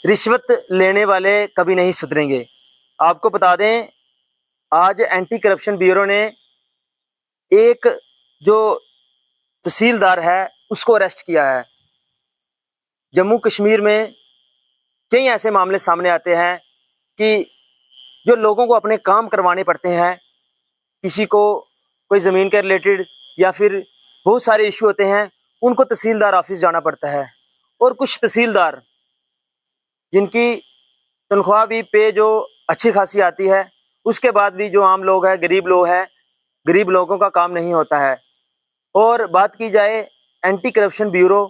रिश्वत लेने वाले कभी नहीं सुधरेंगे। आपको बता दें, आज एंटी करप्शन ब्यूरो ने एक जो तहसीलदार है उसको अरेस्ट किया है। जम्मू कश्मीर में कई ऐसे मामले सामने आते हैं कि जो लोगों को अपने काम करवाने पड़ते हैं, किसी को कोई ज़मीन के रिलेटेड या फिर बहुत सारे इशू होते हैं, उनको तहसीलदार ऑफिस जाना पड़ता है। और कुछ तहसीलदार जिनकी तनख्वाह भी पे जो अच्छी खासी आती है, उसके बाद भी जो आम लोग हैं, गरीब लोग हैं, गरीब लोगों का काम नहीं होता है। और बात की जाए एंटी करप्शन ब्यूरो,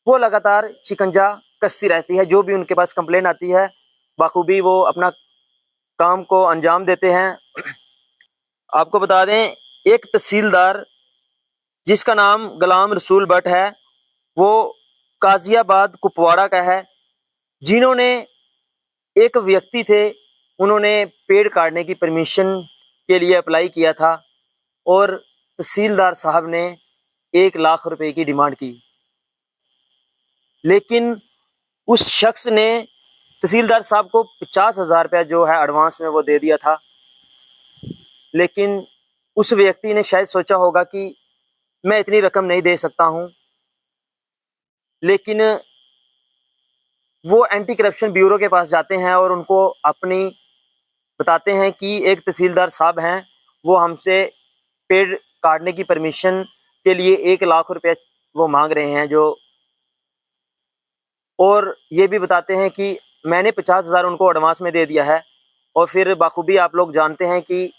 वो लगातार शिकंजा कसती रहती है। जो भी उनके पास कंप्लेन आती है बाखूबी वो अपना काम को अंजाम देते हैं। आपको बता दें, एक तहसीलदार जिसका नाम गुलाम रसूल भट्ट है, वो गाजियाबाद कुपवाड़ा का है, जिन्होंने एक व्यक्ति थे, उन्होंने पेड़ काटने की परमिशन के लिए अप्लाई किया था और तहसीलदार साहब ने 1 लाख रुपए की डिमांड की। लेकिन उस शख्स ने तहसीलदार साहब को 50,000 रुपया जो है एडवांस में वो दे दिया था। लेकिन उस व्यक्ति ने शायद सोचा होगा कि मैं इतनी रकम नहीं दे सकता हूं। लेकिन वो एंटी करप्शन ब्यूरो के पास जाते हैं और उनको अपनी बताते हैं कि एक तहसीलदार साहब हैं, वो हमसे पेड़ काटने की परमिशन के लिए 1 लाख रुपया वो मांग रहे हैं जो, और ये भी बताते हैं कि मैंने 50,000 उनको एडवांस में दे दिया है। और फिर बाखूबी आप लोग जानते हैं कि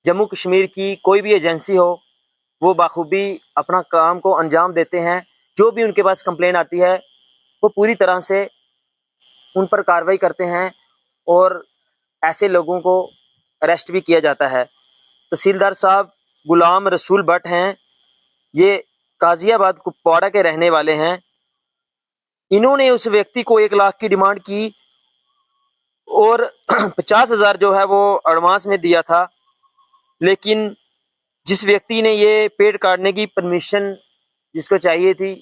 जम्मू कश्मीर की कोई भी एजेंसी हो, वो बाखूबी अपना काम को अंजाम देते हैं। जो भी उनके पास कंप्लेन आती है वो पूरी तरह से उन पर कार्रवाई करते हैं और ऐसे लोगों को अरेस्ट भी किया जाता है। तहसीलदार साहब गुलाम रसूल भट्ट हैं, ये गाजियाबाद कुपवाड़ा के रहने वाले हैं। इन्होंने उस व्यक्ति को 1 लाख की डिमांड की और 50,000 जो है वो एडवांस में दिया था। लेकिन जिस व्यक्ति ने ये पेड़ काटने की परमिशन जिसको चाहिए थी,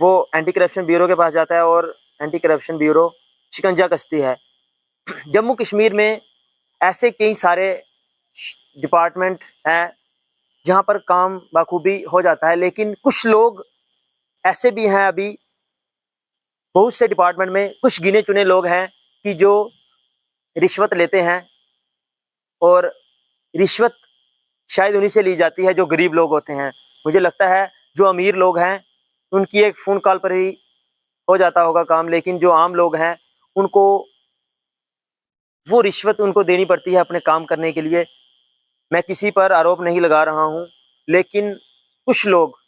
वो एंटी करप्शन ब्यूरो के पास जाता है और एंटी करप्शन ब्यूरो शिकंजा कसती है। जम्मू कश्मीर में ऐसे कई सारे डिपार्टमेंट हैं जहां पर काम बाखूबी हो जाता है, लेकिन कुछ लोग ऐसे भी हैं, अभी बहुत से डिपार्टमेंट में कुछ गिने चुने लोग हैं कि जो रिश्वत लेते हैं। और रिश्वत शायद उन्हीं से ली जाती है जो गरीब लोग होते हैं। मुझे लगता है जो अमीर लोग हैं उनकी एक फ़ोन कॉल पर ही हो जाता होगा काम, लेकिन जो आम लोग हैं उनको वो रिश्वत उनको देनी पड़ती है अपने काम करने के लिए। मैं किसी पर आरोप नहीं लगा रहा हूँ, लेकिन कुछ लोग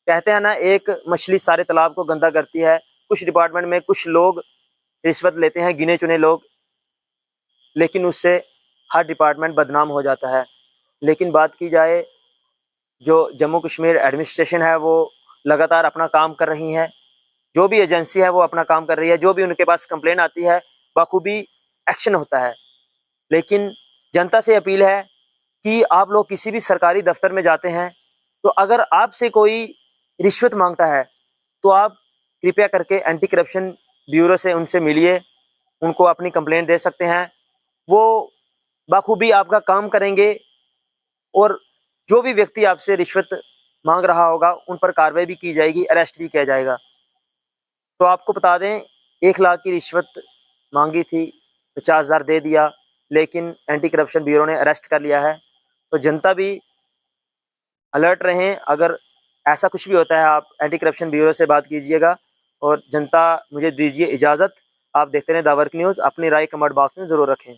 कहते हैं ना, एक मछली सारे तालाब को गंदा करती है। कुछ डिपार्टमेंट में कुछ लोग रिश्वत लेते हैं, गिने चुने लोग, लेकिन उससे हर डिपार्टमेंट बदनाम हो जाता है। लेकिन बात की जाए, जो जम्मू कश्मीर एडमिनिस्ट्रेशन है वो लगातार अपना काम कर रही है। जो भी एजेंसी है वो अपना काम कर रही है। जो भी उनके पास कंप्लेन आती है बाखूबी एक्शन होता है। लेकिन जनता से अपील है कि आप लोग किसी भी सरकारी दफ्तर में जाते हैं तो अगर आपसे कोई रिश्वत मांगता है तो आप कृपया करके एंटी करप्शन ब्यूरो से उनसे मिलिए, उनको अपनी कंप्लेंट दे सकते हैं। वो बाखूबी आपका काम करेंगे और जो भी व्यक्ति आपसे रिश्वत मांग रहा होगा उन पर कार्रवाई भी की जाएगी, अरेस्ट भी किया जाएगा। तो आपको बता दें, 1 लाख की रिश्वत मांगी थी, 50,000 दे दिया, लेकिन एंटी करप्शन ब्यूरो ने अरेस्ट कर लिया है। तो जनता भी अलर्ट रहें। अगर ऐसा कुछ भी होता है आप एंटी करप्शन ब्यूरो से बात कीजिएगा। और जनता, मुझे दीजिए इजाज़त। आप देखते रहें द वर्क न्यूज़। अपनी राय कमेंट बॉक्स में ज़रूर रखें।